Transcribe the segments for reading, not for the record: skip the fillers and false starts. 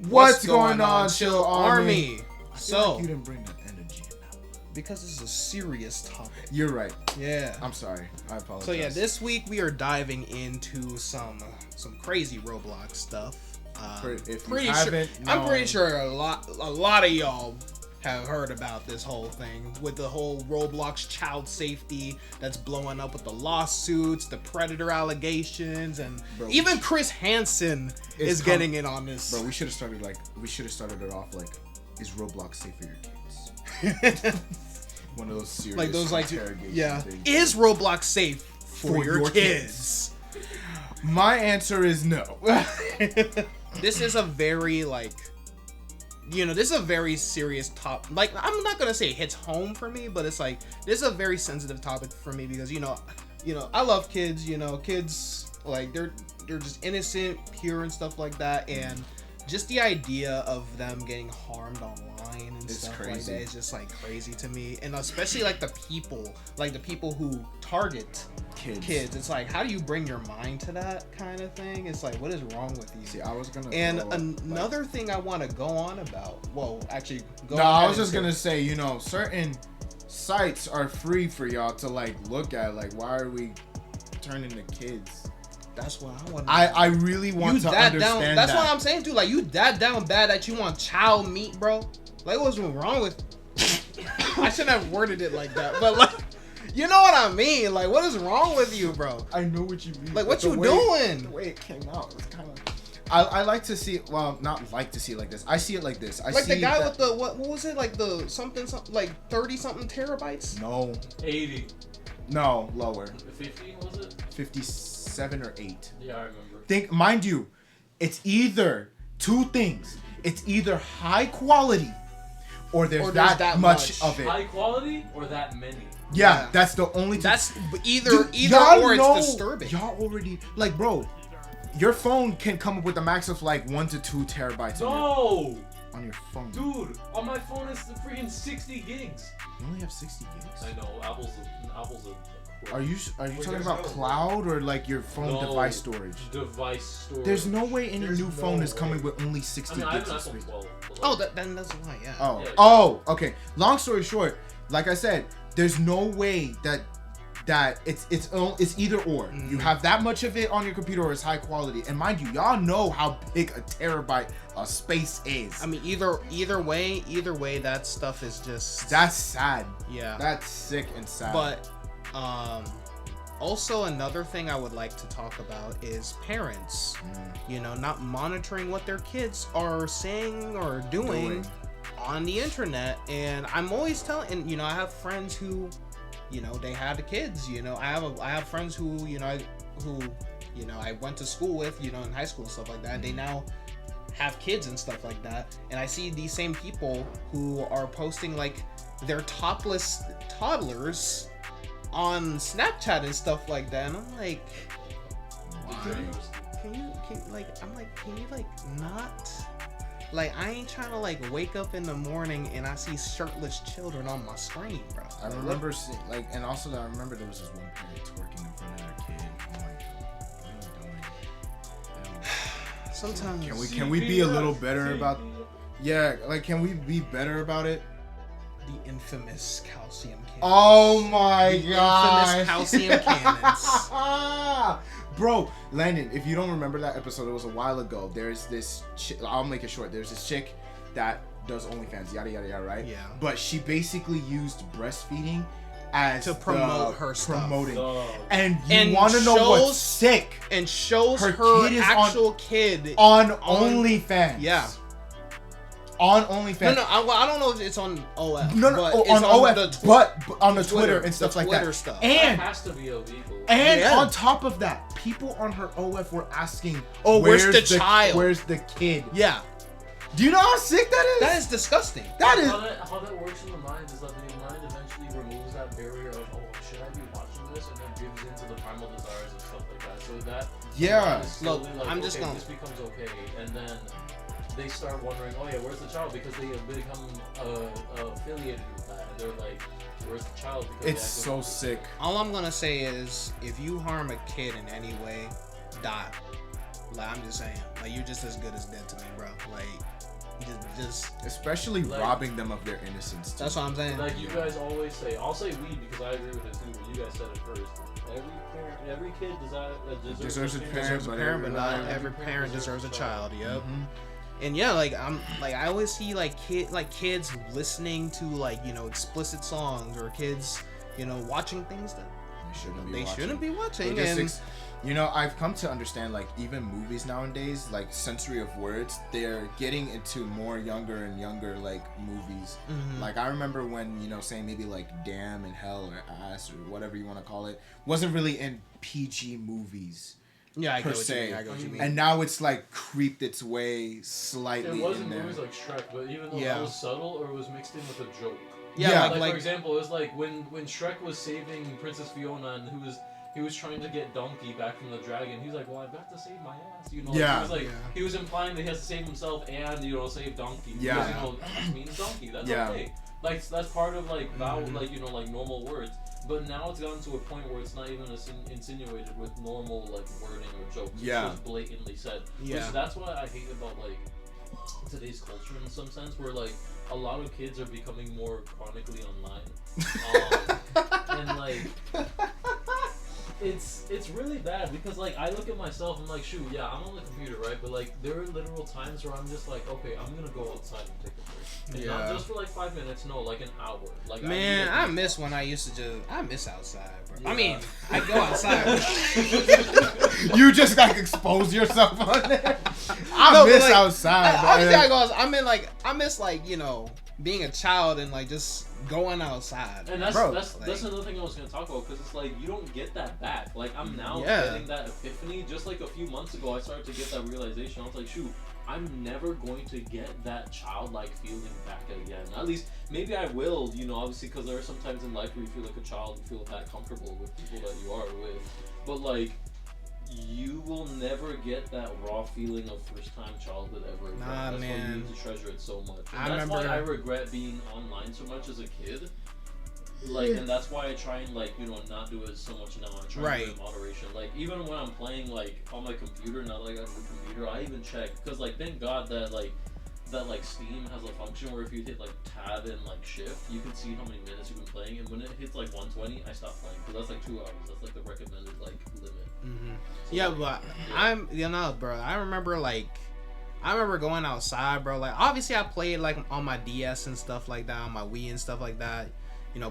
What's going on, Chill Army? So like you didn't bring that energy in that one. Because this is a serious topic. You're right. Yeah. I'm sorry. I apologize. So yeah, this week we are diving into some crazy Roblox stuff. I'm pretty sure a lot of y'all have heard about this whole thing with the whole Roblox child safety that's blowing up with the lawsuits, the predator allegations, and even Chris Hansen is getting in on this. Bro, we should have started it off like, is Roblox safe for your kids? One of those serious yeah. Things. Is Roblox safe for your kids? My answer is no. This is a very this is a very serious topic. Like, I'm not gonna say it hits home for me, but it's like this is a very sensitive topic for me because I love kids. Kids like they're just innocent, pure, and stuff like that, and just the idea of them getting harmed online and stuff like that is just like crazy to me. And especially like the people who target kids. It's like, how do you bring your mind to that kind of thing? It's like, what is wrong with you? See, I was gonna. And another thing I want to go on about. Well, actually, I was just gonna say, certain sites are free for y'all to look at. Like, why are we turning to kids? That's what I want. I really want to understand That's what I'm saying, dude. Like, you that down bad that you want child meat, bro. Like, what's wrong with? I shouldn't have worded it like that, but like, you know what I mean? Like, what is wrong with you, bro? I know what you mean. Like, what you doing? The way it came out, it's kind of. I like to see it. Well, not like to see it like this. I see it like this. Like the guy with the what was it? Like the something like 30 something terabytes? No. 80. No, lower. 50 was it? 57 or 8. Yeah, I remember. Mind you, it's either two things. It's either high quality, or there's that much of it. High quality or that many. Yeah, that's the only. That's either or it's disturbing. Y'all already bro. Your phone can come up with a max of 1 to 2 terabytes. No. On your phone. Dude, on my phone it's the freaking 60 gigs. You only have 60 gigs. I know. Apple's a Are you talking about cloud or your phone device storage? Device storage. There's no way any new phone is coming with only 60 gigs of space. Then that's why, yeah. Oh, okay. Long story short, like I said, there's no way that it's either or. Mm-hmm. You have that much of it on your computer or it's high quality. And mind you, y'all know how big a terabyte of space is. I mean, either way, that stuff is just... That's sad. Yeah. That's sick and sad. But, also another thing I would like to talk about is parents, not monitoring what their kids are saying or doing on the internet. And I'm always telling, and I have friends who, they had the kids. I have friends who I went to school with, in high school and stuff like that. And they now have kids and stuff like that. And I see these same people who are posting their topless toddlers on Snapchat and stuff like that, and I'm like, can you not? I ain't trying to wake up in the morning and I see shirtless children on my screen, bro. I remember seeing and also I remember there was this one parent twerking in front of their kid. I'm like, what are you doing? Sometimes can we be a little better about? Yeah, can we be better about it? The infamous calcium cannons. Oh my god! Infamous calcium cannons. Bro, Landon, if you don't remember that episode, it was a while ago. There's this I'll make it short. There's this chick that does OnlyFans, yada yada yada, right? Yeah. But she basically used breastfeeding as to promote her stuff. And you want to know what's sick? And shows her actual kid on OnlyFans. Yeah. On OnlyFans. No, I don't know if it's on OF. No, on OF, but on the Twitter and stuff like that. Stuff. And that has to be illegal. And on top of that, people on her OF were asking, where's the child? Where's the kid? Yeah. Do you know how sick that is? That is disgusting. How that works in the mind is that the mind eventually removes that barrier of, should I be watching this? And then gives into the primal desires and stuff like that. So that Look, I'm just gonna... this becomes okay, and then they start wondering, where's the child? Because they have become affiliated with that, and they're like, where's the child? Because it's so sick. All I'm gonna say is, if you harm a kid in any way, die. Like, I'm just saying, like, you're just as good as dead to me, bro. Like, just especially like, robbing them of their innocence. Too. That's what I'm saying. Like you guys always say, I'll say we because I agree with it too. But you guys said it first. Every kid deserves a parent, but not every parent deserves a child. Yep. Mm-hmm. And yeah, like I always see kids listening to explicit songs, or kids watching things that they shouldn't be watching. I've come to understand, like, even movies nowadays, like sensory of words, they're getting into more younger and younger like movies. Mm-hmm. Like, I remember when saying maybe like damn and hell or ass or whatever you want to call it wasn't really in PG movies. Yeah, I get what you mean. And now it's like creeped its way slightly. It wasn't in there. movies like Shrek, but even though that was subtle, or it was mixed in with a joke. Yeah, like for example, it was like when Shrek was saving Princess Fiona, and he was trying to get Donkey back from the dragon. He's like, well, I've got to save my ass. He was implying that he has to save himself and save Donkey. Yeah. Because, that means Donkey. That's okay. Like, that's part of like normal words. But now it's gotten to a point where it's not even insinuated with normal like wording or jokes. It's just blatantly said. Yeah. Which that's what I hate about like today's culture in some sense, where like a lot of kids are becoming more chronically online, and like it's really bad because like I look at myself and like shoot, yeah, I'm on the computer, right? But like there are literal times where I'm just like, okay, I'm gonna go outside and take a break. And not just for like 5 minutes, no, like an hour. Like man, I miss when I used to I miss outside, bro. Yeah. I mean, I go outside. You just like expose yourself on there. I miss outside. I miss being a child and like just going outside. And that's another thing I was gonna talk about, because it's like you don't get that back. Like I'm now getting that epiphany. Just like a few months ago, I started to get that realization. I was like, shoot, I'm never going to get that childlike feeling back again. At least maybe I will, obviously, because there are some times in life where you feel like a child, you feel that comfortable with people that you are with. But like, you will never get that raw feeling of first-time childhood ever again. That's why you need to treasure it so much. And that's why I regret being online so much as a kid. Like, and that's why I try and not do it so much now. I try and do it in moderation. Like, even when I'm playing on my computer, now that I got a computer, I even check, because thank God that Steam has a function where if you hit tab and shift, you can see how many minutes you've been playing, and when it hits 120, I stop playing, because that's 2 hours. That's the recommended limit. Mm-hmm. So, but I'm bro. I remember going outside, bro. Like, obviously I played on my DS and stuff like that, on my Wii and stuff like that.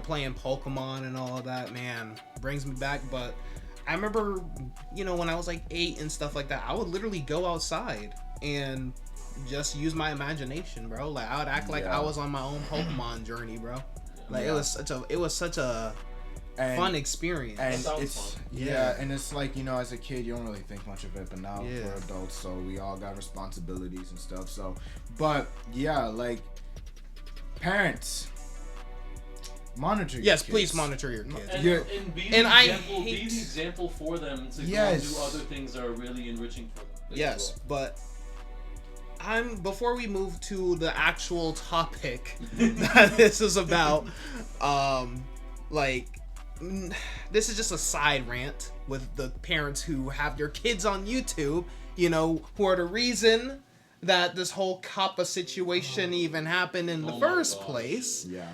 Playing Pokemon and all of that, man, brings me back. But I remember, when I was 8 and stuff like that, I would literally go outside and just use my imagination, bro. Like, I would act like I was on my own Pokemon journey, bro. Like, it was such a fun experience. And it's fun. And it's as a kid you don't really think much of it, but now we're adults, so we all got responsibilities and stuff. So, but parents, monitor your kids. Please monitor your kids. And be the example for them to go and do other things that are really enriching for them. Yes, but before we move to the actual topic that this is about, this is just a side rant with the parents who have their kids on YouTube, who are the reason that this whole Kappa situation even happened in the first place. Yeah.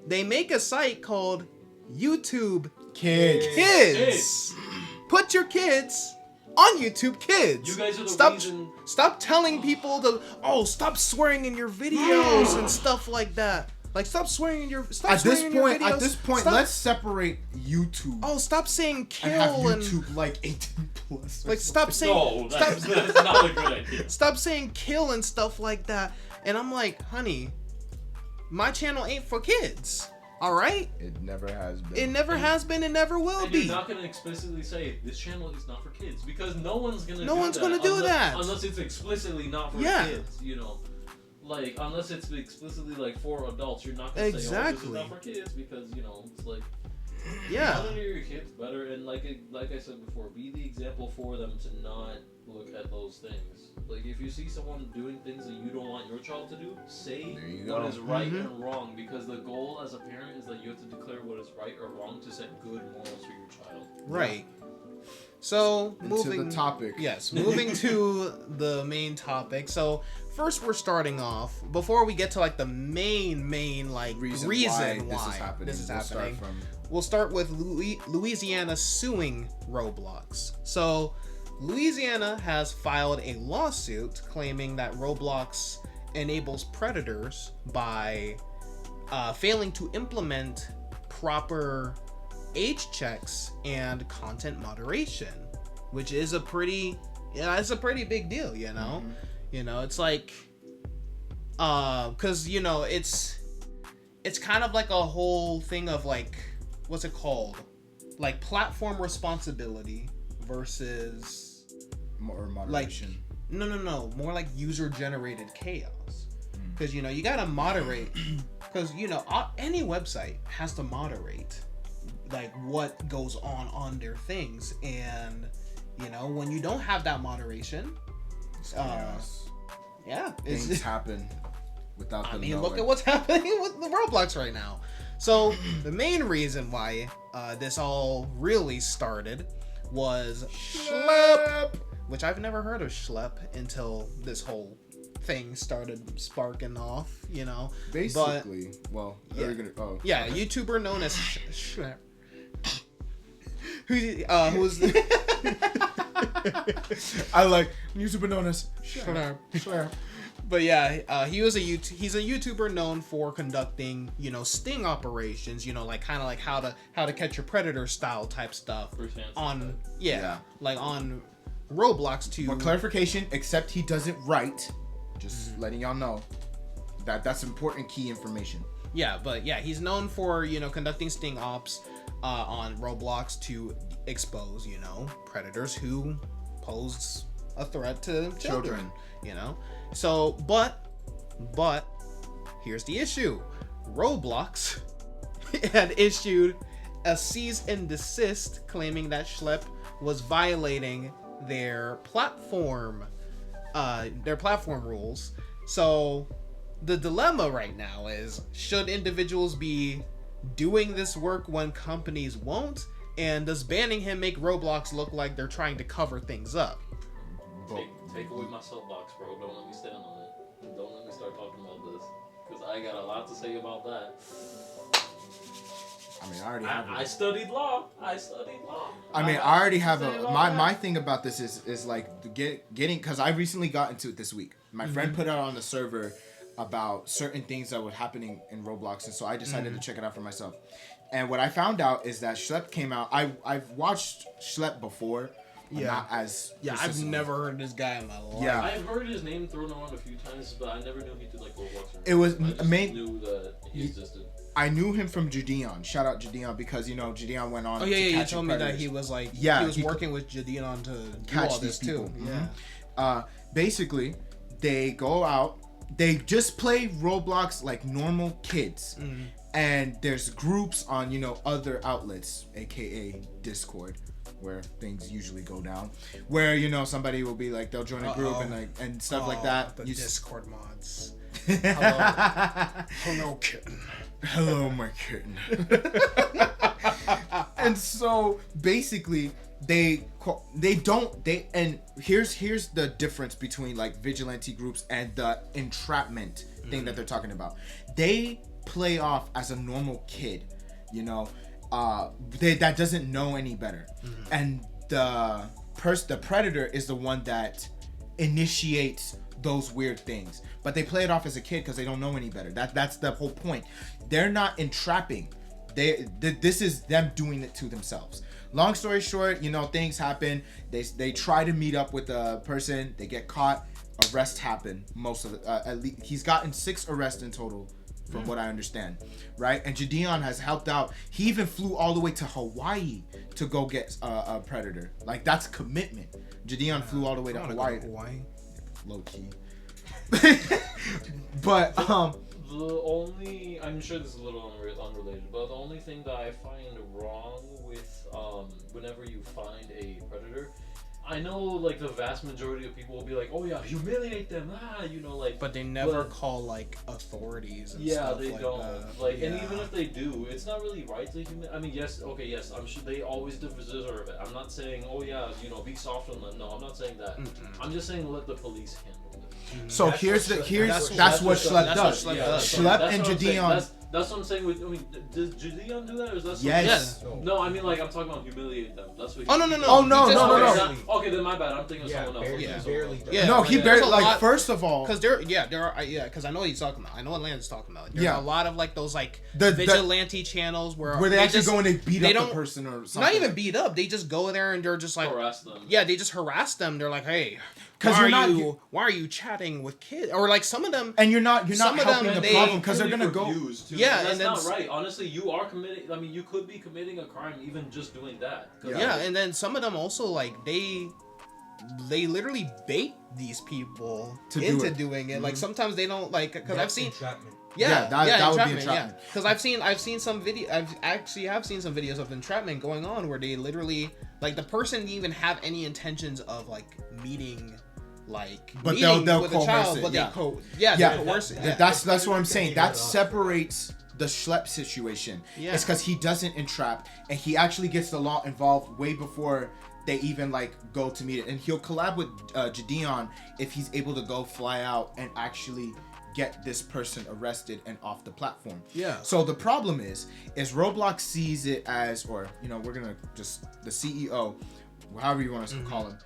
They make a site called YouTube Kids. Put your kids on YouTube Kids. You guys are the reason. Stop telling people to stop swearing in your videos and stuff like that. Like, stop swearing in your At this point, let's separate YouTube. Oh, stop saying kill and have YouTube 18 plus. Stop saying. No, that's not a good idea. Stop saying kill and stuff like that. And I'm like, honey, my channel ain't for kids. All right. It never has been. It never has been. It never will be. You're not gonna explicitly say this channel is not for kids, because no one's gonna. do that unless it's explicitly not for kids. Unless it's explicitly for adults, you're not gonna say, "Oh, this is not for kids," because it's monitor your kids better, and like I said before, be the example for them to not look at those things. Like, if you see someone doing things that you don't want your child to do, say what is right and wrong, because the goal as a parent is that you have to declare what is right or wrong to set good morals for your child. Right. So into the topic. Yes, moving to the main topic. So first, we're starting off before we get to like the main like reason why this is happening. We'll start with Louisiana suing Roblox. So Louisiana has filed a lawsuit claiming that Roblox enables predators by failing to implement proper age checks and content moderation, which is a pretty big deal, you know. Mm-hmm. You know, it's like because you know it's kind of like a whole thing of like, what's it called, like platform responsibility versus more moderation. Like, no, more like user generated chaos. Because you know you gotta moderate, because you know any website has to moderate like what goes on their things, and you know when you don't have that moderation, things happen without them knowing. Look at what's happening with the Roblox right now. So the main reason why this all really started was Schlep, which I've never heard of Schlep until this whole thing started sparking off, you know. Basically, a YouTuber known as Schlep. Who's I like YouTuber known as Schlep. But yeah, he's a YouTuber known for conducting, you know, sting operations, you know, like kind of like how to catch your predator style type stuff on like on Roblox to. For clarification, except he doesn't write. Just letting y'all know that's important key information. Yeah, but yeah, he's known for, you know, conducting sting ops on Roblox to expose, you know, predators who pose a threat to children. You know, so but here's the issue: Roblox had issued a cease and desist claiming that Schlep was violating their platform rules. So the dilemma right now is, should individuals be doing this work when companies won't? And does banning him make Roblox look like they're trying to cover things up? Take away my soapbox, bro. Don't let me stand on it. Don't let me start talking about this, because I got a lot to say about that. I mean, I already have. I studied law. I mean, I already have my thing about this is like getting, because I recently got into it this week. My friend put out on the server about certain things that were happening in Roblox, and so I decided to check it out for myself. And what I found out is that Schlep came out. I've watched Schlep before. Not as I've never heard this guy in my life. Yeah, I've heard his name thrown around a few times, but I never knew he did like Roblox. It was knew that he existed. I knew him from Judeon. Shout out Judeon, because you know Judeon went on. Oh yeah, you told me that he was like he was working with Judeon to catch all this too. Yeah. Basically, they go out. They just play Roblox like normal kids. And there's groups on, you know, other outlets, aka Discord, where things usually go down, where, you know, somebody will be like, they'll join a group and stuff like that. The Discord mods. Hello, kitten. Hello, my kitten. And so basically, and here's the difference between like vigilante groups and the entrapment thing that they're talking about. They play off as a normal kid, you know, that doesn't know any better, and the predator is the one that initiates those weird things, but they play it off as a kid because they don't know any better. That's the whole point. They're not entrapping. This is them doing it to themselves. Long story short, you know, things happen. They try to meet up with a person. They get caught. Arrests happen. Most of it. At least he's gotten 6 arrests in total, from what I understand, right? And Judeon has helped out. He even flew all the way to Hawaii to go get a predator. Like, that's commitment. Judeon flew all the way to Hawaii. Low key. But the only, I'm sure this is a little unrelated, but the only thing that I find wrong with whenever you find a predator, I know, like, the vast majority of people will be like, oh yeah, humiliate them, like. But they never call, like, authorities and stuff they like don't. that. Like, and even if they do, it's not really right to humiliate. I mean, yes, I'm sure they always deserve it. I'm not saying, oh yeah, be soft on them. No, I'm not saying that. Mm-mm. I'm just saying let the police handle it. So that's what Schlep does. Schlep and Jadeon. That's what I'm saying. Does Jadeon do that, or is that? Yes. No, I mean, like, I'm talking about humiliate them. That's what. Oh no. Oh no. Okay, then my bad. I'm thinking of someone else. Yeah, barely. No, he barely. Like, first of all, because there are. Because I know what he's talking about. I know what Landon's talking about. There's a lot of, like, those, like, the vigilante channels where they actually go and they beat up the person or something. Not even beat up. They just go there and they're just like harass them. Yeah, they just harass them. They're like, hey. Why are you chatting with kids? Or, like, some of them, and you're not helping the problem because they're gonna go. Yeah, that's not right. Honestly, you are committing. I mean, you could be committing a crime even just doing that. Yeah, and then some of them also, like, they literally bait these people into doing it. Mm-hmm. Like, sometimes they don't, like, because I've seen. Entrapment. That would be entrapment. Because I've seen some video. I've actually seen some videos of entrapment going on where they literally, like, the person didn't even have any intentions of, like, meeting. But they'll with a child, but they coerce it. That's what I'm saying. That separates the Schlep situation. Yeah. It's because he doesn't entrap, and he actually gets the law involved way before they even, like, go to meet it. And he'll collab with Jadeon if he's able to go fly out and actually get this person arrested and off the platform. Yeah. So the problem is Roblox sees it as, or we're gonna just the CEO, however you want us to call him.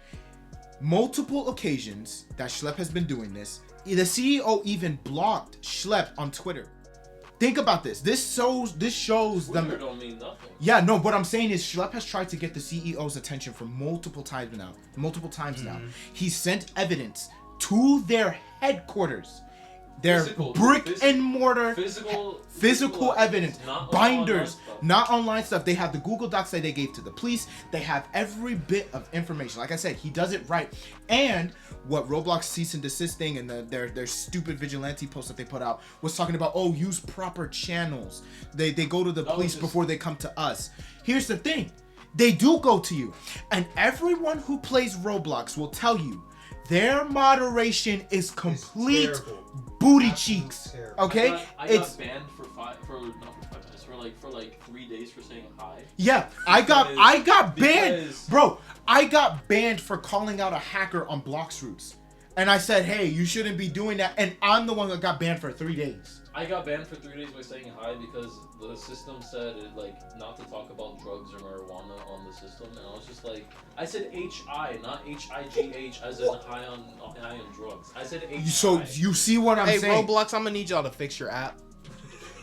Multiple occasions that Schlep has been doing this. The CEO even blocked Schlep on Twitter. Think about this. This shows them. Twitter don't mean nothing. Yeah, no. What I'm saying is Schlep has tried to get the CEO's attention for multiple times now. He sent evidence to their headquarters. Their brick and mortar physical evidence, binders, not online stuff. They have the Google Docs that they gave to the police. They have every bit of information. Like I said, he does it right. And what Roblox cease and desist thing and their stupid vigilante post that they put out was talking about, use proper channels. They go to the police before they come to us. Here's the thing. They do go to you. And everyone who plays Roblox will tell you their moderation is complete booty cheeks. Terrible. I got banned for 3 days for saying hi. Yeah, I got banned, bro. I got banned for calling out a hacker on Bloxroots, and I said, hey, you shouldn't be doing that. And I'm the one that got banned for 3 days. I got banned for 3 days by saying hi because the system said not to talk about drugs or marijuana on the system, and I was just like, I said HI, not HIGH, as in high on drugs. I said HI. So you see what I'm saying? Hey, Roblox, I'm gonna need y'all to fix your app.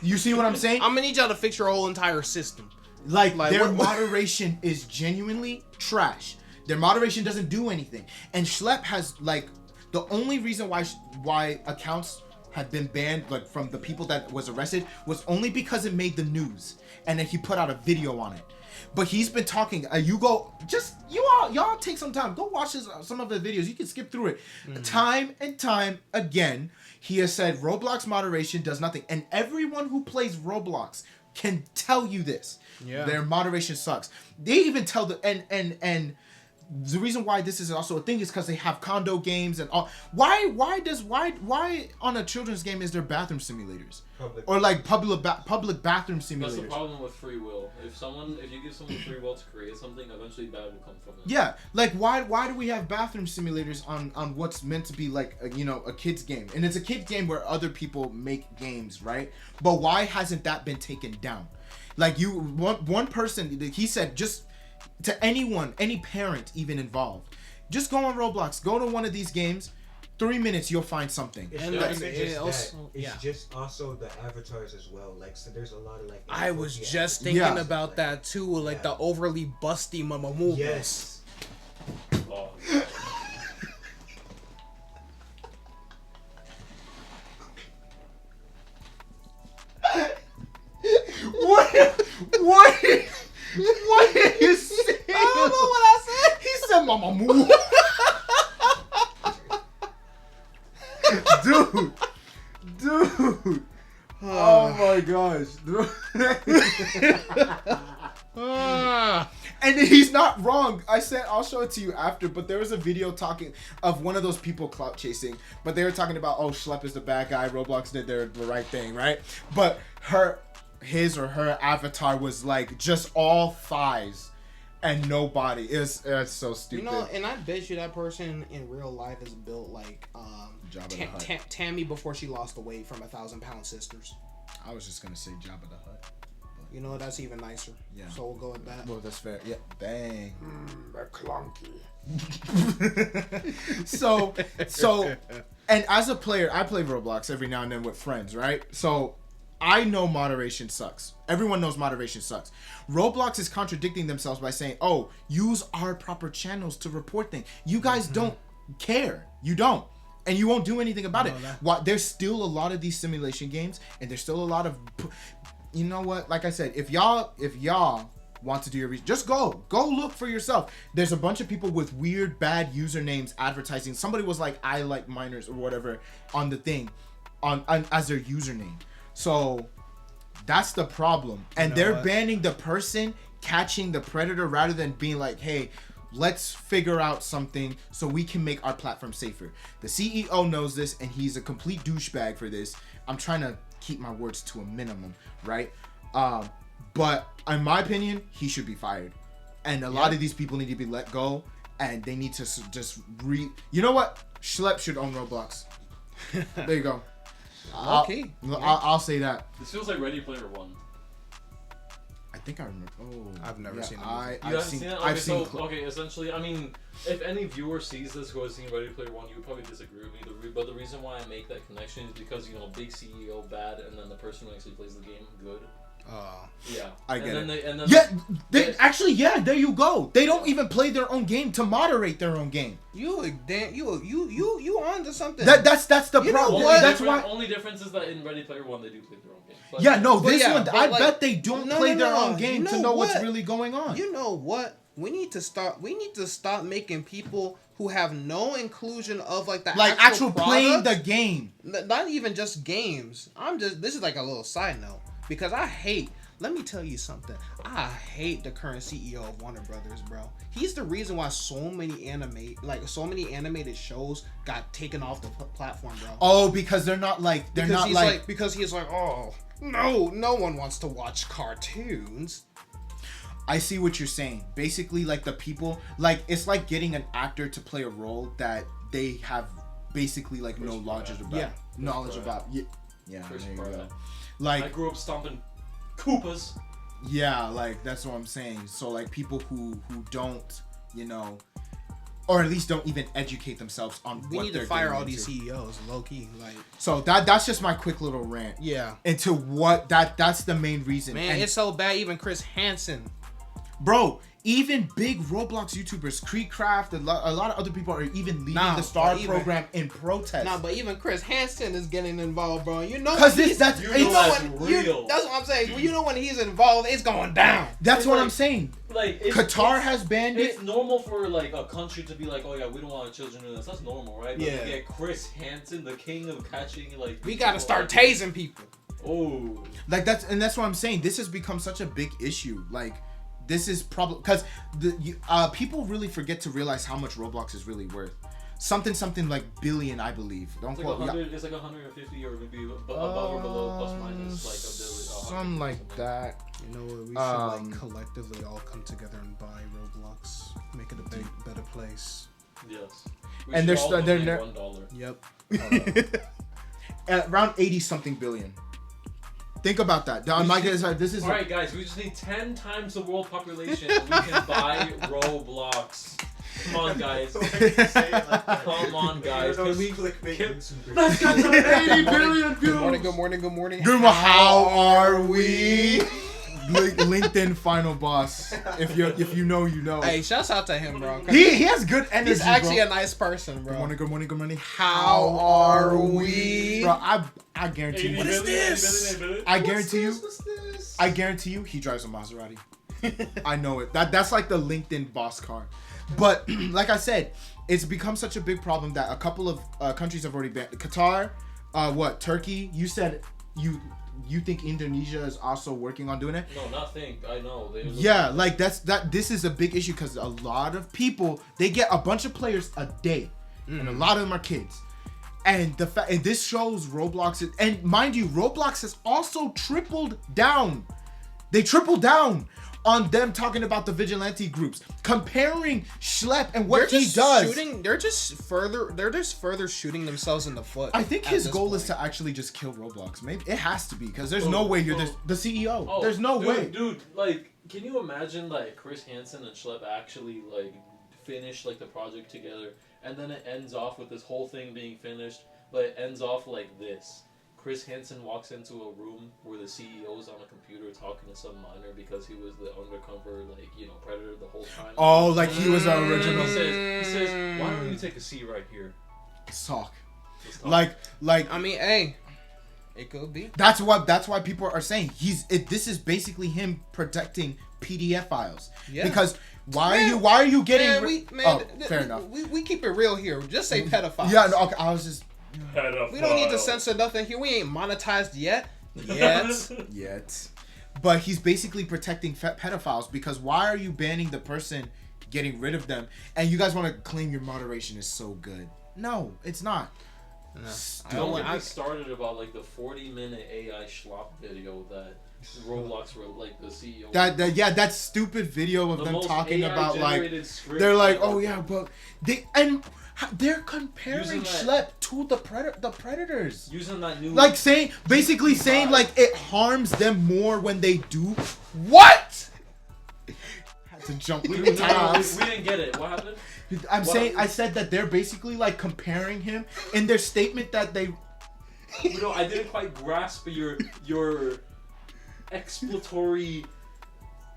You see what I'm saying? I'm gonna need y'all to fix your whole entire system. Like their moderation is genuinely trash. Their moderation doesn't do anything, and Schlep has the only reason why accounts had been banned from the people that was arrested was only because it made the news and then he put out a video on it. But he's been talking. Y'all take some time. Go watch some of the videos. You can skip through it. Time and time again, he has said Roblox moderation does nothing, and everyone who plays Roblox can tell you this. Yeah, their moderation sucks. They even tell and the reason why this is also a thing is because they have condo games and all. Why on a children's game is there bathroom simulators? Public bathroom simulators. That's the problem with free will. If you give someone free will to create something, eventually bad will come from it. Yeah, why do we have bathroom simulators on what's meant to be a kid's game? And it's a kid's game where other people make games, right? But why hasn't that been taken down? One person, he said, just to anyone, any parent even involved, just go on Roblox, go to one of these games, 3 minutes you'll find something. It's just also the avatars as well. So there's a lot of I was just thinking about that too, the overly busty mama moves. Yes. Oh. What are you saying? I don't know what I said. He said mama moo. Dude. Oh my gosh. And he's not wrong. I said I'll show it to you after, but there was a video talking of one of those people clout chasing, but they were talking about, oh, Schlepp is the bad guy, Roblox did the right thing, right? But his or her avatar was like just all thighs and no body. It's so stupid. You know, and I bet you that person in real life is built like Tammy before she lost the weight from 1,000-pound sisters. I was just gonna say Jabba the Hutt. You know, that's even nicer. Yeah. So we'll go with that. Well, that's fair. Yeah. Bang. They're clunky. So, and as a player, I play Roblox every now and then with friends, right? So, I know moderation sucks. Everyone knows moderation sucks. Roblox is contradicting themselves by saying, oh, use our proper channels to report things. You guys don't care. You don't. And you won't do anything about it. There's still a lot of these simulation games, and there's still a lot of... You know what? Like I said, if y'all want to do your research, just go look for yourself. There's a bunch of people with weird, bad usernames advertising. Somebody was like, I like minors or whatever on the thing, on as their username. So that's the problem. And they're banning the person catching the predator rather than being like, hey, let's figure out something so we can make our platform safer. The CEO knows this, and he's a complete douchebag for this. I'm trying to keep my words to a minimum, right? But in my opinion, he should be fired. And a lot of these people need to be let go, and they need to just you know what? Schlepp should own Roblox. There you go. Okay. I'll say that. This feels like Ready Player One. I think I remember. Oh, I've never seen it. I've seen it? Okay, essentially, I mean, if any viewer sees this who has seen Ready Player One, you would probably disagree with me. But the reason why I make that connection is because, you know, big CEO bad, and then the person who actually plays the game good. Yeah. I get it. There you go. They don't even play their own game to moderate their own game. You on to something. That's the problem. That's why. Only difference is that in Ready Player One they do play their own game. But I bet they don't play their own game to know what's really going on. You know what? We need to stop making people who have no inclusion of like the actual playing the game. Not even just games. This is like a little side note. Because let me tell you something. I hate the current CEO of Warner Brothers, bro. He's the reason why so many animated shows got taken off the platform, bro. Oh, because because he's like, oh, no one wants to watch cartoons. I see what you're saying. Basically, like the people, like it's like getting an actor to play a role that they have basically like no knowledge about. Yeah, knowledge about. Yeah, there you go. Like I grew up stomping Koopas. Yeah, like that's what I'm saying. So like people who don't, you know, or at least don't even educate themselves on what they're doing. We need to fire all these CEOs, low key. Like so that's just my quick little rant. Yeah. Into what that's the main reason. Man, and it's so bad. Even Chris Hansen. Bro, even big Roblox YouTubers, Creecraft, a lot of other people are even leaving the STAR program in protest. But even Chris Hansen is getting involved, bro. You know, that's what I'm saying. Well, you know when he's involved, it's going down. That's what I'm saying. Like Qatar has banned it. It's normal for like a country to be like, oh yeah, we don't want our children doing this. That's normal, right? But you get Chris Hansen, the king of catching like. We gotta start tasing people. Oh. Like that's what I'm saying. This has become such a big issue. Like. This is probably because people really forget to realize how much Roblox is really worth. Something like billion, I believe. Don't quote me. It's like 150 or maybe above or below, plus minus like a billion. Something like that. You know what? We should like collectively all come together and buy Roblox, make it a better place. Yes. And they're $1. Yep. At around 80-something billion. Think about that. This is alright, guys. We just need 10 times the world population, and we can buy Roblox. Come on, guys. Come on, guys. Let's get to 80 billion views. Good morning. How are we? LinkedIn final boss. If you know, you know. Hey, shouts out to him, bro. He has good energy. He's actually a nice person, bro. Good morning. How are we? Bro, I guarantee you. What is this? I guarantee you he drives a Maserati. I know it. That's like the LinkedIn boss car. But like I said, it's become such a big problem that a couple of countries have already banned. Qatar, Turkey. You said you think Indonesia is also working on doing it? No, not think. I know. Yeah, like this is a big issue because a lot of people, they get a bunch of players a day, and a lot of them are kids. And and this shows Roblox, and mind you, Roblox has also tripled down. They tripled down on them talking about the vigilante groups, comparing Schlepp and what he does. They're just further shooting themselves in the foot. I think his goal is to actually just kill Roblox. Maybe it has to be because there's no way you're the CEO. There's no way, dude. Like, can you imagine like Chris Hansen and Schlepp actually like finish like the project together, and then it ends off with this whole thing being finished, but it ends off like this. Chris Hansen walks into a room where the CEO's on a computer talking to some minor because he was the undercover, like, you know, predator the whole time. Oh, like he was the original. He says, why don't you take a seat right here? Let's talk. Let's talk. Like, I mean, hey, it could be. That's why people are saying this is basically him protecting PDF files. Yeah. Because why are you getting? Fair enough. We keep it real here. Just say pedophiles. Yeah, no, okay, I was just. We don't need to censor nothing here. We ain't monetized yet. Yet. But he's basically protecting pedophiles because why are you banning the person getting rid of them? And you guys want to claim your moderation is so good. No, it's not. No. I started about like the 40-minute AI schlop video that Roblox wrote, like the CEO. That stupid video of them talking about like they're like, oh yeah, but they're comparing Schlepp to the predators. Using that new like saying like it harms them more when they do what? Had to jump we didn't get it. What happened? I said that they're basically like comparing him in their statement that they. You know, I didn't quite grasp your exploratory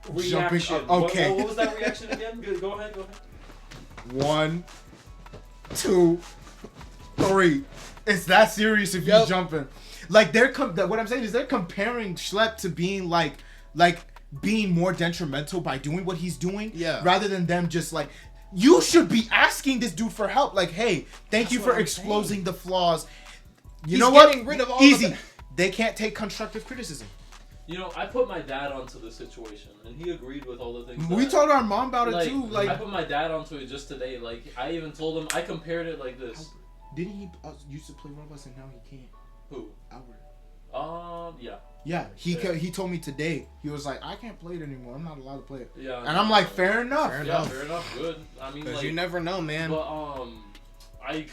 reaction. Okay. What was that reaction again? Go ahead. 1, 2, 3. It's that serious if you're jumping. Like what I'm saying is they're comparing Schlepp to being like being more detrimental by doing what he's doing. Yeah. Rather than them just like, you should be asking this dude for help. Like, hey, thank you for exposing the flaws. You know what? Getting rid of all Easy. They can't take constructive criticism. You know, I put my dad onto the situation, and he agreed with all the things. We told our mom about it too. Like, I put my dad onto it just today. Like, I even told him, I compared it like this. Didn't he used to play Roblox and now he can't? Who? Albert. Yeah. Yeah, he told me today. He was like, I can't play it anymore. I'm not allowed to play it. Yeah. And I'm like, fair enough. Fair enough. Good. I mean, like, you never know, man. But I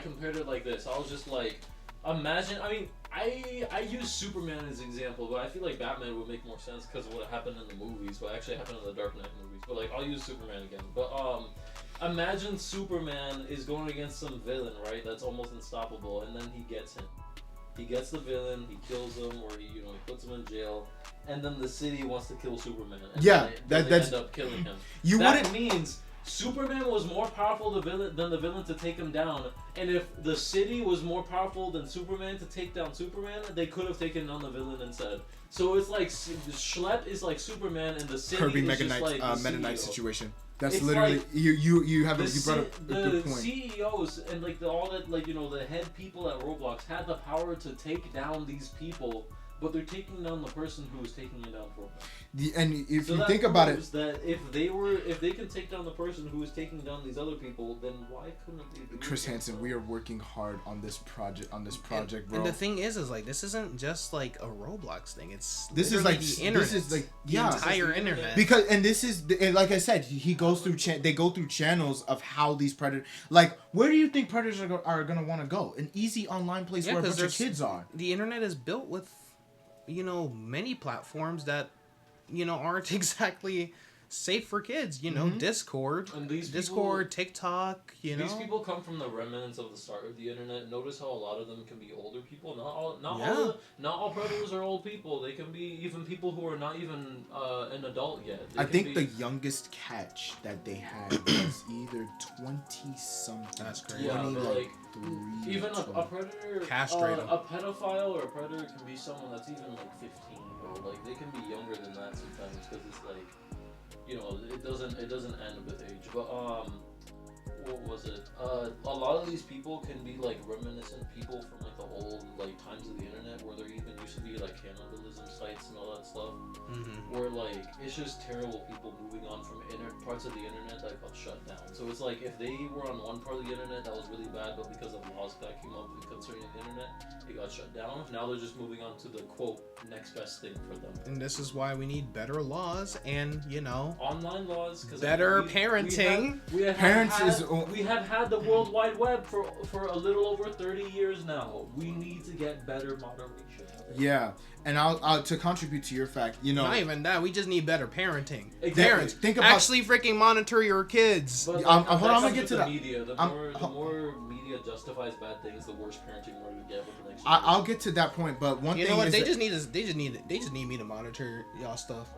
compared it like this. I was just like, imagine. I mean, I use Superman as an example, but I feel like Batman would make more sense because of what happened in the movies, what actually happened in the Dark Knight movies. But like, I'll use Superman again. But imagine Superman is going against some villain, right? That's almost unstoppable, and then he gets him. He gets the villain, he kills him, or he puts him in jail, and then the city wants to kill Superman. And they end up killing him. That means Superman was more powerful than the villain to take him down, and if the city was more powerful than Superman to take down Superman, they could have taken down the villain instead. So it's like Schlepp is like Superman, and the city is just like the Meta Knight CEO. Situation. That's literally like, you brought up a good point. The CEOs and like the head people at Roblox had the power to take down these people, but they're taking down the person who is taking it down for them. And if you think about it, that if they can take down the person who is taking down these other people, then why couldn't they? Chris Hansen, we are working hard on this project, bro. And the thing is like this isn't just like a Roblox thing. It's the internet. This is like the entire internet. Because like I said, he goes through they go through channels of how these predators. Like, where do you think predators are gonna want to go? An easy online place where a bunch of kids are. The internet is built with, many platforms that, aren't exactly safe for kids. Discord, and Discord, TikTok. These people come from the remnants of the start of the internet. Notice how a lot of them can be older people. Not all predators are old people. They can be even people who are not even an adult yet. I think the youngest catch that they had was either 20-something. That's crazy. Yeah, but even a predator, a pedophile or a predator can be someone that's even like 15, or like they can be younger than that sometimes because it's like, it doesn't end with age. But what was it? A lot of these people can be like reminiscent people from like the old like times of the internet where they're even used to be like cannibalism sites and all that stuff. Mm-hmm. Where like it's just terrible people moving on from parts of the internet that got shut down. So it's like if they were on one part of the internet that was really bad, but because of laws that came up concerning the internet, it got shut down. Now they're just moving on to the quote next best thing for them. And this is why we need better laws and online laws, because better parenting. We have had the World Wide Web for a little over 30 years now. We need to get better moderation. Yeah, and I'll to contribute to your fact, not even that. We just need better parenting. Exactly. Parents, think about actually freaking monitor your kids. But hold on, I'm gonna get to that. Media. The more media justifies bad things, the worse parenting we're gonna get with the next. I'll get to that point, but one thing what is they just need me to monitor y'all stuff.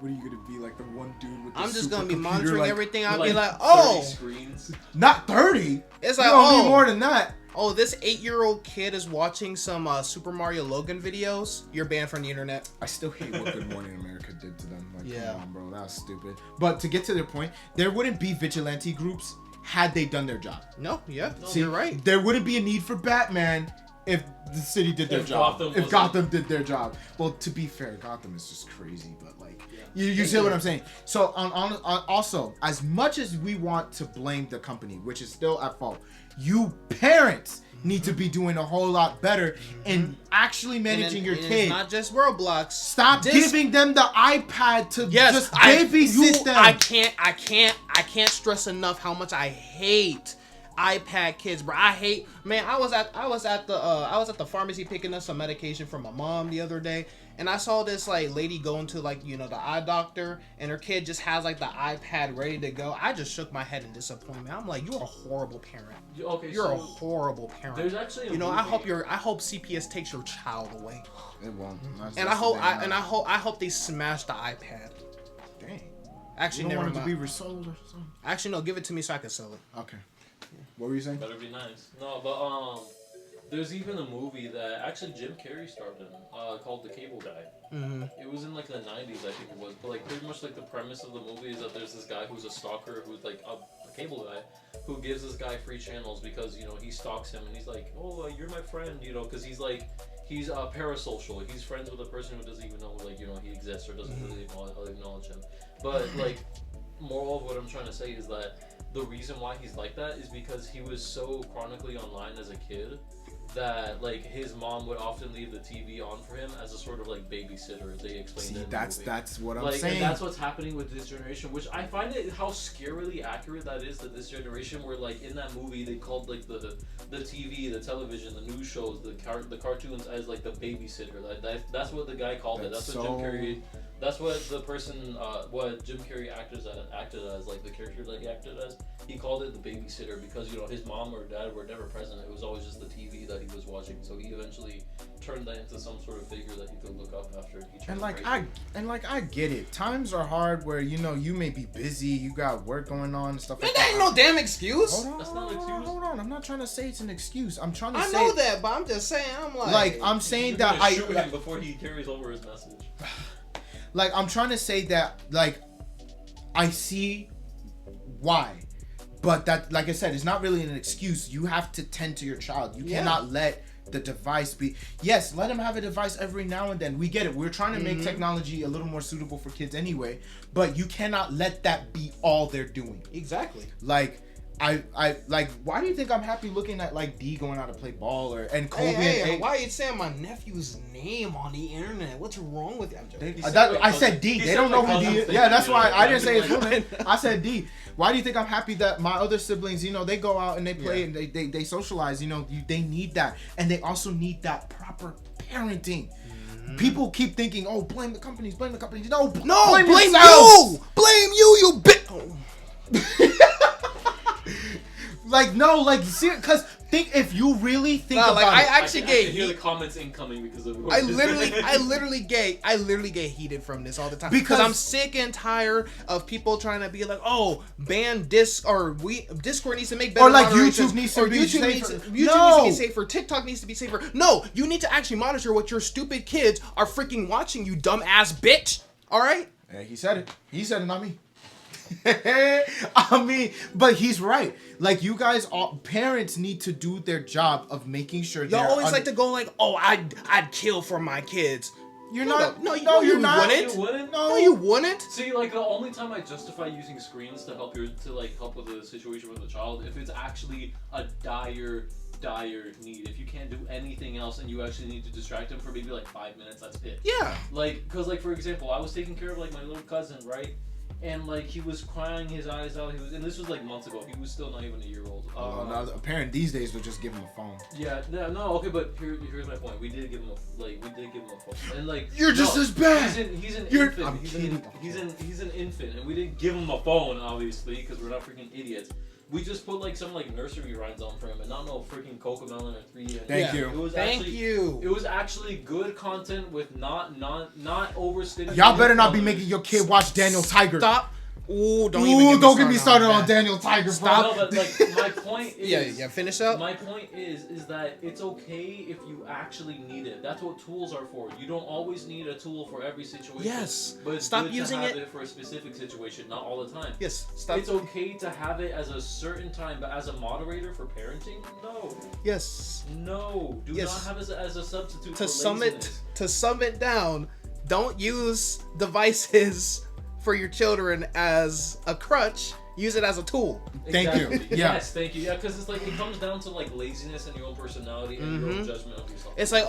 What are you gonna be like, the one dude with the I'm just gonna be supercomputer, monitoring everything. I'll be like, 30 screens. Not 30. It's like, you don't need more than that. Oh, this 8-year-old kid is watching some Super Mario Logan videos. You're banned from the internet. I still hate what Good Morning America did to them. Like, come on, bro, that was stupid. But to get to their point, there wouldn't be vigilante groups had they done their job. No, See, you're right. There wouldn't be a need for Batman if the city did their job. If Gotham did their job. Well, to be fair, Gotham is just crazy, but like, you see what I'm saying? So on also, as much as we want to blame the company, which is still at fault, you parents need to be doing a whole lot better in actually managing your kids. It's not just Roblox. Stop giving them the iPad to just babysit them. I can't stress enough how much I hate iPad kids, bro. I was at the pharmacy picking up some medication for my mom the other day, and I saw this like lady going to like the eye doctor, and her kid just has like the iPad ready to go. I just shook my head in disappointment. I'm like, you're a horrible parent. You're a horrible parent. There's actually I hope CPS takes your child away. It won't. And I hope they smash the iPad. Dang. Actually, you don't never want mind. it to be resold or something. Actually, no. Give it to me so I can sell it. Okay. What were you saying? Better be nice. No, but there's even a movie that actually Jim Carrey starred in, called The Cable Guy. Mm-hmm. It was in like the 90s, I think it was. But like pretty much like the premise of the movie is that there's this guy who's a stalker, who's like a cable guy, who gives this guy free channels because he stalks him, and he's like, oh, you're my friend, because he's parasocial. He's friends with a person who doesn't even know he exists or doesn't really acknowledge him. But like, moral of what I'm trying to say is that the reason why he's like that is because he was so chronically online as a kid that like his mom would often leave the TV on for him as a sort of like babysitter. They explained it. That's what I'm saying. And that's what's happening with this generation, which I find it how scarily accurate that is to this generation. Where like in that movie they called like the TV, the television, the news shows, the cartoons as like the babysitter. That's what the guy called it. That's what Jim Carrey. That's what the person, what Jim Carrey acted as, like the character that he acted as. He called it the babysitter because his mom or dad were never present. It was always just the TV that he was watching. So he eventually turned that into some sort of figure that he could look up after he turned I get it. Times are hard where you may be busy, you got work going on and stuff like that. That ain't no damn excuse. Hold on, that's not an excuse. Hold on. I'm not trying to say it's an excuse. I'm trying to say. I know that, but I'm just saying. I'm like I'm saying you're that shoot him before he carries over his message. Like, I'm trying to say that, like, I see why. But that, like I said, it's not really an excuse. You have to tend to your child. You cannot let the device be... Yes, let him have a device every now and then. We get it. We're trying to make technology a little more suitable for kids anyway. But you cannot let that be all they're doing. Exactly. Like... I like. Why do you think I'm happy looking at like D going out to play ball and Kobe? Hey, why are you saying my nephew's name on the internet? What's wrong with you? I'm joking. I said D. They don't know who D is. Yeah, that's why I didn't say his full name. I said D. Why do you think I'm happy that my other siblings, they go out and they play and they socialize? They need that, and they also need that proper parenting. People keep thinking, oh, blame the companies. No, blame you. Blame you, you bitch. Oh. Like, no, like, see, because if you really think about it. I actually I can hear the comments incoming because of I literally get heated from this all the time because I'm sick and tired of people trying to be like, oh, ban Discord needs to make better, or like YouTube needs to be safer. YouTube needs to be safer. TikTok needs to be safer. No, you need to actually monitor what your stupid kids are freaking watching, you dumb ass bitch. All right. Yeah, he said it. He said it, not me. I mean, but he's right. Like, you guys, parents need to do their job of making sure. Y'all always like to go like, oh, I'd kill for my kids. You're not. No, you're not. Wouldn't. You wouldn't? No, you wouldn't. See, like, the only time I justify using screens to help with a situation with a child, if it's actually a dire need. If you can't do anything else and you actually need to distract him for maybe like 5 minutes, that's it. Yeah. Like, cause like for example, I was taking care of like my little cousin, right? And like he was crying his eyes out. And this was like months ago. He was still not even a year old. Now, a parent these days would just give him a phone. Yeah, no, okay, but here's my point. We did give him a phone, and like you're just as bad. He's an You're, infant. I'm kidding. He's an infant, and we didn't give him a phone, obviously, because we're not freaking idiots. We just put like some like nursery rhymes on for him, and not no freaking Cocomelon or 3. Thank you. It was Thank you. It was actually good content with not overstimulating. Y'all better not be making your kid watch Daniel Tiger. Stop. Ooh, don't get me started on Daniel Tiger. Stop. No, but like my point is. Yeah. Finish up. My point is that it's okay if you actually need it. That's what tools are for. You don't always need a tool for every situation. Yes. But it's Stop good using to have it for a specific situation, not all the time. Yes. Stop. It's okay to have it as a certain time, but as a moderator for parenting, no. Yes. No. Do not have it as a substitute to for laziness. To sum it down, don't use devices for your children as a crutch. Use it as a tool. Thank you. Yeah. Yes, thank you. Yeah, because it's like it comes down to like laziness and your own personality and your own judgment of yourself. It's like,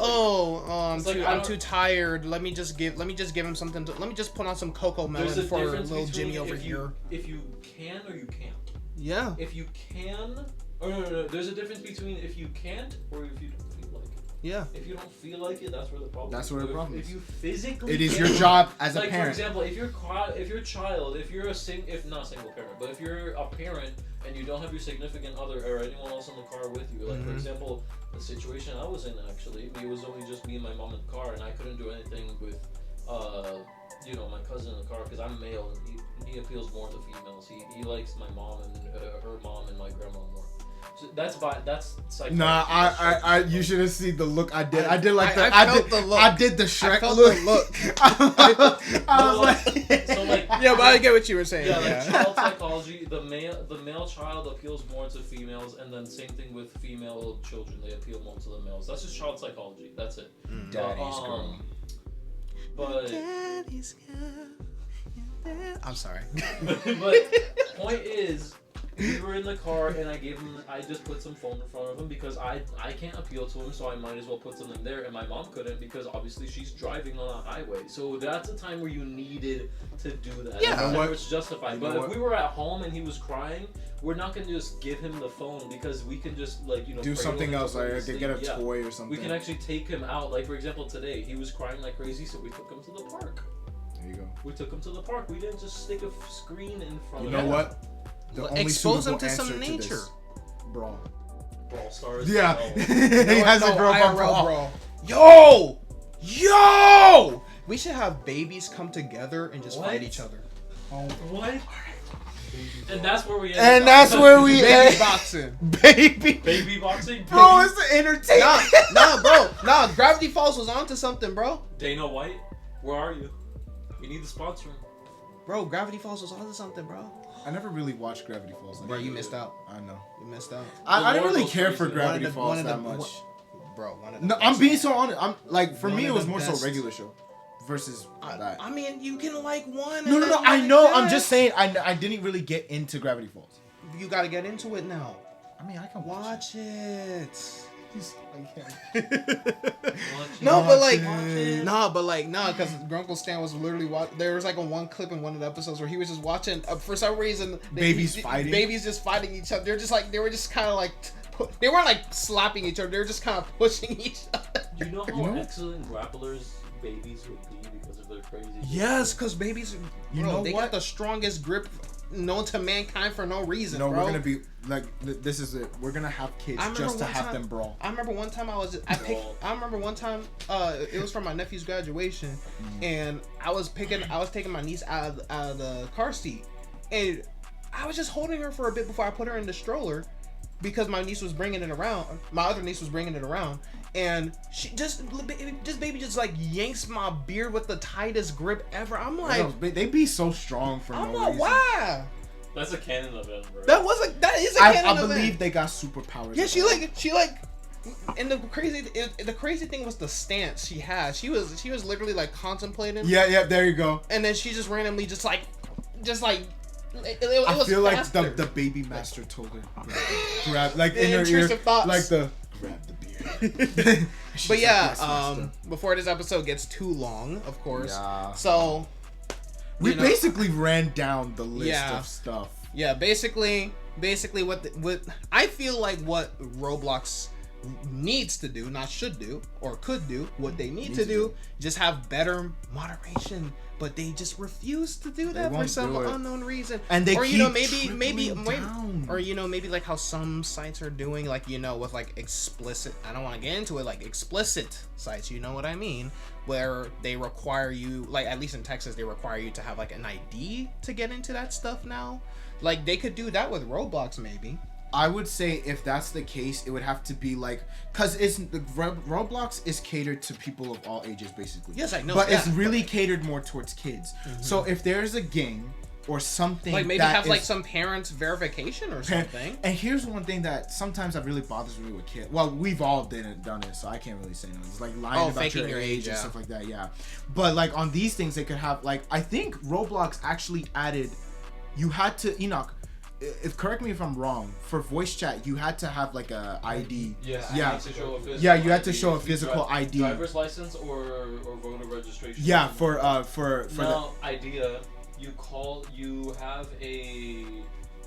I'm too tired. Let me just give him something. Let me just put on some Cocomelon for little Jimmy over here. If you can or you can't. Yeah. If you can, no. There's a difference between if you can't or if you don't feel like it. Yeah. If you don't feel like it, that's where the problem. That's where the problem is. If you physically, it is your job as a like parent. for example, if you're if not a single parent, but if you're a parent and you don't have your significant other or anyone else in the car with you, like for example, the situation I was in actually, it was only just me and my mom in the car, and I couldn't do anything with, my cousin in the car because I'm male and he appeals more to females. He likes my mom and her mom and my grandma more. So that's psychology. Nah, I you should have seen the look I did. I did like the look. I did the Shrek look. I was like, so like yeah, but I get what you were saying. Yeah, like child psychology. The male child appeals more to females, and then same thing with female children. They appeal more to the males. That's just child psychology. That's it. Daddy's girl. But Daddy's girl. I'm sorry. But point is, we were in the car and I just put some phone in front of him because I can't appeal to him, so I might as well put something there, and my mom couldn't because obviously she's driving on a highway. So that's a time where you needed to do that. Yeah. You know it's justified. But if we were at home and he was crying, we're not gonna just give him the phone because we can just do something else, like get a toy or something. We can actually take him out. Like for example, today he was crying like crazy, so we took him to the park. There you go. We took him to the park. We didn't just stick a screen in front of him. You know what? The only expose him to answer some nature. Brawl stars. Yeah. No. He has a girl IRL brawl. Yo! We should have babies come together and just fight each other. What? And that's where we end. And that's where we baby boxing. Baby boxing? Bro, it's the entertainment. Nah, Gravity Falls was onto something, bro. Dana White, where are you? We need the sponsor. Bro, Gravity Falls was onto something, bro. I never really watched Gravity Falls. Bro, you missed out. I know. You missed out. I didn't really care for Gravity Falls that much. Bro, I'm being so honest. I'm like, for me, it was more so regular show versus that. I mean, you can like one. No. I know. I'm just saying. I didn't really get into Gravity Falls. You gotta get into it now. I mean, I can watch it. Nah, because Grunkle Stan was literally watching. There was like one clip in one of the episodes where he was just watching. For some reason, babies just fighting each other. They were just kind of like. They weren't like slapping each other. They were just kind of pushing each other. Do you know how excellent grapplers babies would be because of their crazy? Yes, because babies, they got the strongest grip known to mankind for no reason. No, we're gonna be like, this is it. We're gonna have kids just to have them brawl. I remember one time it was for my nephew's graduation, and I was taking my niece out of the car seat, and I was just holding her for a bit before I put her in the stroller, because my niece was bringing it around. My other niece was bringing it around, and she just baby just like yanks my beard with the tightest grip ever. I'm like, they be so strong for no reason. I'm like, why? That's a canon event, bro. That is a canon event. I believe they got superpowers. Yeah, she like, and the crazy thing was the stance she had. She was literally like contemplating. Yeah, there you go. And then she just randomly just like. I feel like the baby master told her, grab, like in her ear, like grab the beard. But yeah, before this episode gets too long, of course. Yeah. So we basically ran down the list of stuff. Yeah, basically what I feel like what Roblox needs to do, not should do or could do, what they need to do, just have better moderation. But they just refuse to do that for some unknown reason. And they maybe like how some sites are doing, like, with like explicit, I don't want to get into it, like explicit sites, you know what I mean, where they require you, like at least in Texas, they require you to have like an ID to get into that stuff now. Like they could do that with Roblox maybe. I would say if that's the case, it would have to be like, cause Roblox is catered to people of all ages, basically. Yes, I know. But it's really catered more towards kids. Mm-hmm. So if there's a game or something, like maybe have like some parents verification or something. And here's one thing that sometimes that really bothers me with kids. Well, we've all done it, so I can't really say no. It's like lying about your age and stuff like that. Yeah, but like on these things, they could have like, I think Roblox actually added, you had to, Enoch, correct me if I'm wrong, for voice chat you had to have like a ID. Yeah. You had to show a physical ID. Driver's license or voter registration. Yeah, for now, idea, you have a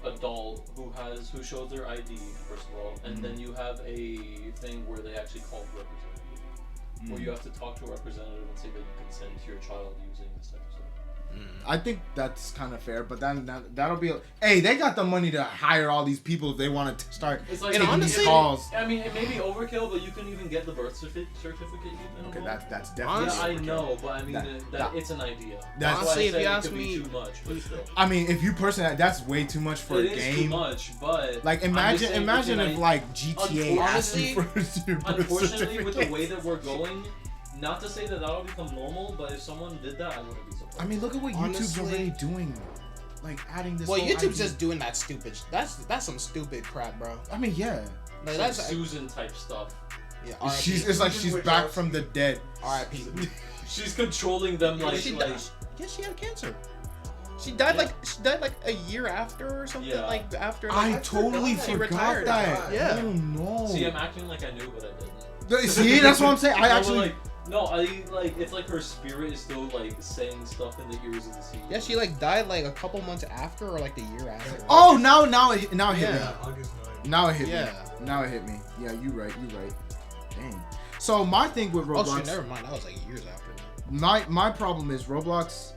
adult who shows their ID first of all, and then you have a thing where they actually call the representative, where you have to talk to a representative and say that you consent to your child using this type of stuff. I think that's kind of fair, but then that'll be. Hey, they got the money to hire all these people if they want to start taking these calls. I mean, it may be overkill, but you can even get the birth certificate. Okay, that's definitely. Yeah, I know, but I mean, it's an idea. Honestly, if you ask me, too much, but still. I mean, if you personally, that's way too much for a game. It is too much, but like imagine if like GTA asked you for your birth unfortunately, with the way that we're going. Not to say that that'll become normal, but if someone did that, I wouldn't be surprised. I mean, look at what YouTube's already doing. Like, adding this. Well, YouTube's just doing that stupid. That's some stupid crap, bro. I mean, yeah. Like, that's Susan type stuff. Yeah, it's like she's back from the dead. R.I.P. She's controlling them like. Yeah, she had cancer. She died like a year after or something. Yeah. Like after. Like, I totally forgot that. Yeah. Oh no. See, I'm acting like I knew, but I didn't. See, that's what I'm saying. I actually. It's like her spirit is still like saying stuff in the ears of the sea. Yeah, she like died like a couple months after or like the year after. Oh, now it hit me. August 9th. Now it hit me. Now it hit me. Yeah, you right. Dang. So my thing with Roblox. Oh shit, never mind. That was like years after. My problem is Roblox.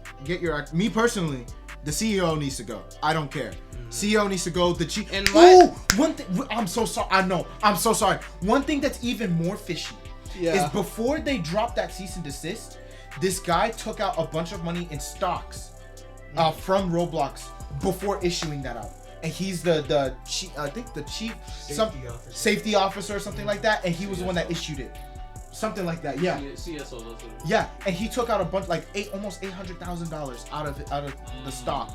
Me personally, the CEO needs to go. I don't care. CEO needs to go. The chief. One thing. I'm so sorry. I know. I'm so sorry. One thing that's even more fishy. Yeah. Is before they dropped that cease and desist, this guy took out a bunch of money in stocks from Roblox before issuing that out. And he's the chief, I think the chief safety officer or something like that, and he was the one that issued it. Something like that, yeah. CSO, yeah, and he took out a bunch, like almost $800,000 out of the stock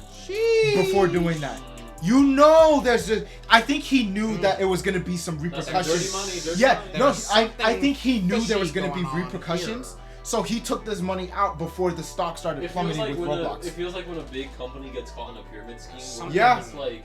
before doing that. You know, there's just. I think he knew that it was gonna be some repercussions. Dirty money. I think he knew there was gonna be repercussions. So he took this money out before the stock started plummeting with Roblox. It feels like when a big company gets caught in a pyramid scheme. It's like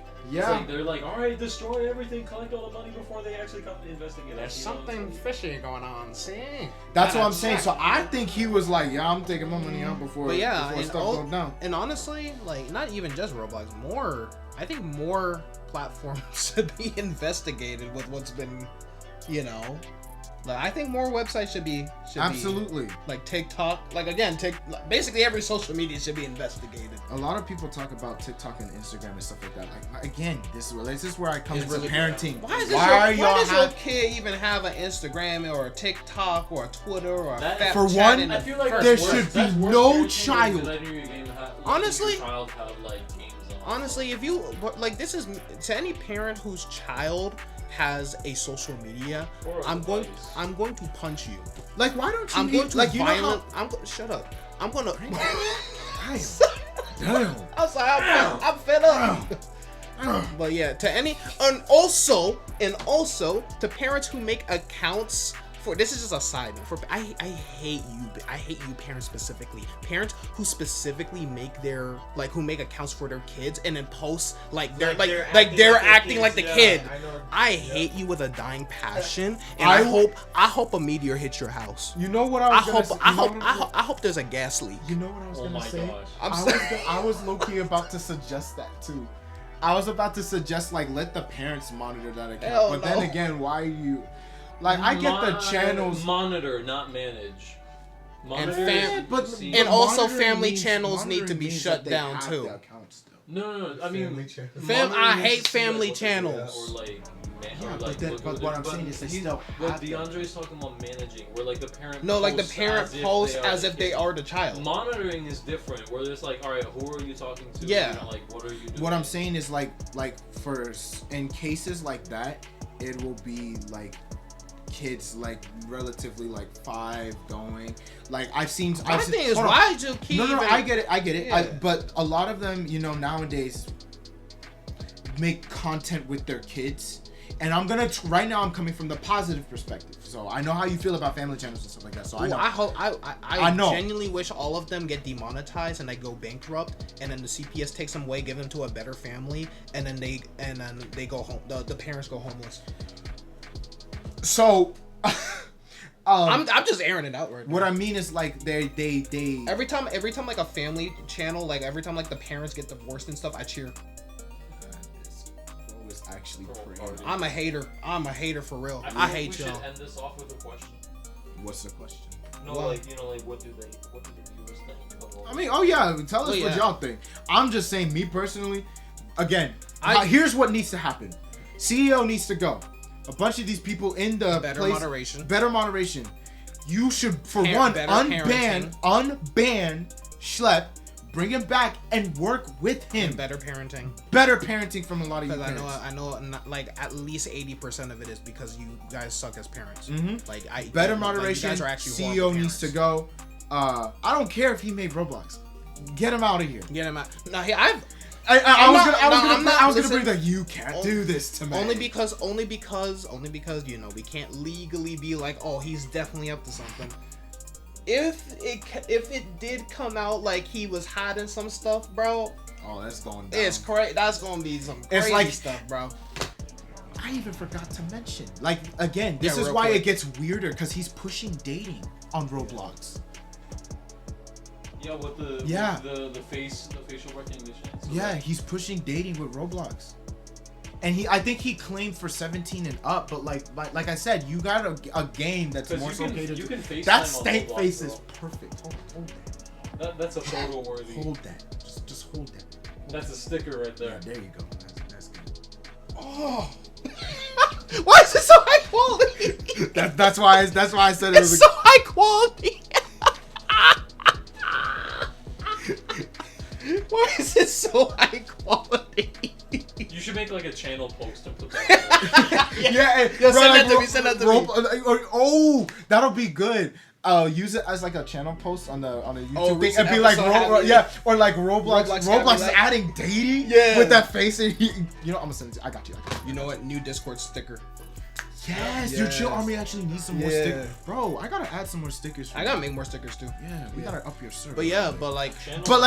they're like, all right, destroy everything, collect all the money before they actually come to investigate. There's something fishy going on. See? That's what I'm saying. So I think he was like, yeah, I'm taking my money out before stuff goes down. And honestly, like, not even just Roblox, I think more platforms should be investigated with what's been, like, I think more websites should be absolutely like TikTok. Like again, basically every social media should be investigated. A lot of people talk about TikTok and Instagram and stuff like that. Like again, this is where I come into parenting. Why does your kid even have an Instagram or a TikTok or a Twitter or a Snapchat? For one, I feel like there should be no child. Honestly. Child have, like, games on. Honestly, if you like, this is to any parent whose child has a social media, I'm going to punch you. Like, why don't you? I'm going to like, violent. Shut up. I'm gonna. Damn. I'm sorry. I'm fed up. But yeah, to any and also to parents who make accounts for, this is just a side note, for I hate you parents specifically. Parents who specifically make who make accounts for their kids and then post they're acting like the kid. I hate you with a dying passion, and I hope a meteor hits your house. You know what I hope there's a gas leak. You know what I was gonna say? Gosh. I was low-key about to suggest that too. I was about to suggest let the parents monitor that account. Then again, why are you I get the channels monitor, not manage. Monitor, and also family channels need to be shut down too. No. I mean, I hate family channels. But what I'm saying is they still. What Deondre's talking about managing, where the parent. No, the parent posts as if they are the child. Monitoring is different, where it's all right, who are you talking to? Yeah. What are you doing? What I'm saying is for in cases like that, it will be kids relatively 5 going. I've seen. My thing is, why did you keep? No, I get it. Yeah. But a lot of them, nowadays make content with their kids. And I'm gonna right now. I'm coming from the positive perspective, so I know how you feel about family channels and stuff like that. So I know. I genuinely wish all of them get demonetized and they go bankrupt, and then the CPS takes them away, give them to a better family, and then they go home. The parents go homeless. So, I'm just airing it out right now. What I mean is they every time a family channel every time the parents get divorced and stuff, I cheer. Actually I'm a hater for real. I hate y'all. We should end this off with a question. What's the question? No, what do the viewers think? I mean, tell us what y'all think. I'm just saying, me personally, again, here's what needs to happen. CEO needs to go. A bunch of these people in the better moderation. You should, for one, unban Schlepp. Bring him back and work with him. And better parenting from a lot of you parents. I know at least 80% of it is because you guys suck as parents. Mm-hmm. Better moderation. CEO needs to go. I don't care if he made Roblox. Get him out of here. Get him out. No, I was gonna bring that. You can't do this to me. Only because we can't legally be he's definitely up to something. If it did come out he was hiding some stuff, bro. Oh, that's going down. It's crazy. That's gonna be some crazy stuff, bro. I even forgot to mention. Again, this is why it gets weirder, because he's pushing dating on Roblox. Yeah, with the facial recognition. So he's pushing dating with Roblox. And I think he claimed for 17 and up, but like I said, you got a game that's more so catered to. That stank face is perfect. Hold that. That's a photo worthy. Hold that. Just hold that. That's a sticker right there. Yeah, there you go. That's good. Oh. Why is it so high quality? That's why I said it was so high quality. Why is it so high quality? You should make a channel post and put that. Send that to me. Oh, that'll be good. Use it as a channel post on the YouTube thing and be or Roblox is adding dating with that face and I'm gonna send it. I got you. You know what? New Discord sticker. Yes, your Chill Army actually needs some more stickers. Bro, I gotta add some more stickers. I gotta make more stickers too. Yeah, we gotta up your server. But like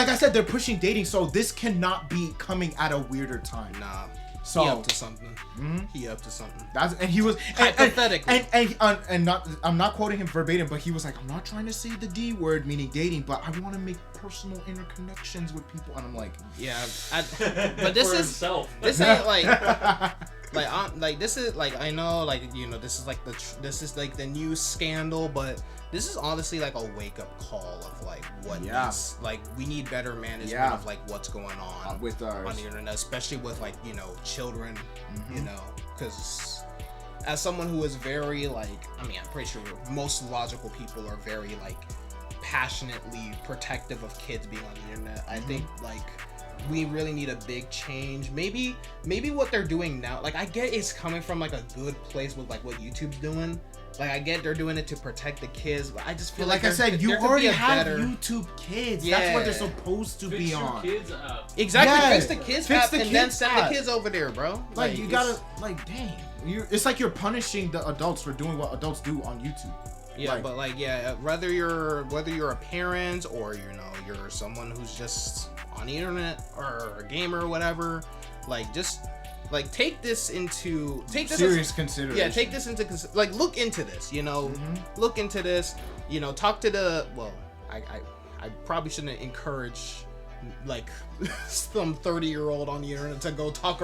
I said, they're pushing dating, so this cannot be coming at a weirder time. Nah. So he up to something. Mm-hmm. He up to something. He was hypothetically. And not, I'm not quoting him verbatim, but he was like, I'm not trying to say the D word, meaning dating, but I want to make personal interconnections with people. And I'm like, yeah, but this is himself. This ain't this is I know this is the new scandal, but this is honestly a wake up call of what needs, we need better management of what's going on with on the internet, especially with children, because as someone who is very I'm pretty sure most logical people are very passionately protective of kids being on the internet. I think we really need a big change. Maybe what they're doing now, like I get it's coming from like a good place with like what YouTube's doing. Like I get they're doing it to protect the kids, but I just feel like I said, you already have YouTube Kids. Yeah. That's what they're supposed to be on. Kids app. Exactly, Yeah. fix the kids app and then send the kids over there, bro. Like you gotta, like, dang, it's like you're punishing the adults for doing what adults do on YouTube. Yeah, like, but like, yeah, whether you're a parent or you're someone who's just on the internet or a gamer or whatever, like just like take this serious consideration. Yeah, take this into like look into this, look into this, talk to the I probably shouldn't encourage like some 30-year-old on the internet to go talk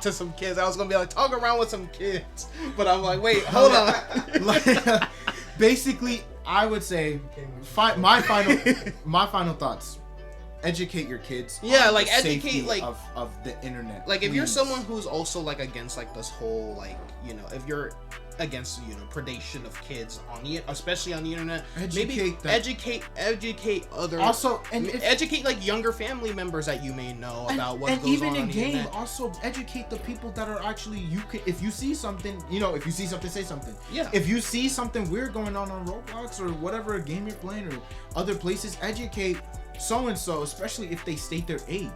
to some kids. I was gonna be like talk around with some kids, but I'm like, wait, hold on. Like, basically, I would say my final thoughts. Educate your kids. Yeah, like educate like of the internet. Like if you're someone who's also like against like this whole like if you're against predation of kids especially on the internet, educate other also and educate like younger family members that you may know about what goes even on in the game internet. Also educate the people that are actually if you see something, say something. Yeah. If you see something weird going on Roblox or whatever game you're playing or other places, educate so and so, especially if they state their age.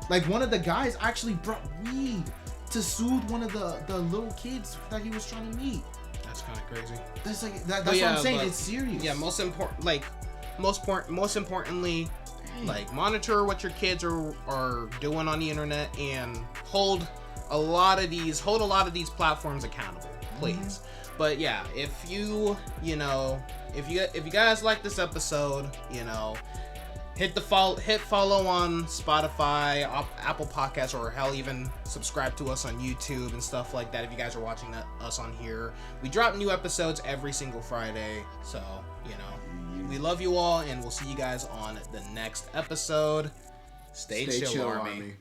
Like one of the guys actually brought weed to soothe one of the little kids that he was trying to meet. That's kind of crazy. That's like that's what I'm saying. It's serious. Yeah, most importantly, like monitor what your kids are doing on the internet and hold a lot of these platforms accountable, please. Mm-hmm. But yeah, if you guys like this episode, hit follow on Spotify, Apple Podcasts, or hell, even subscribe to us on YouTube and stuff like that. If you guys are watching us on here, we drop new episodes every single Friday. So, we love you all, and we'll see you guys on the next episode. Stay chill, Army.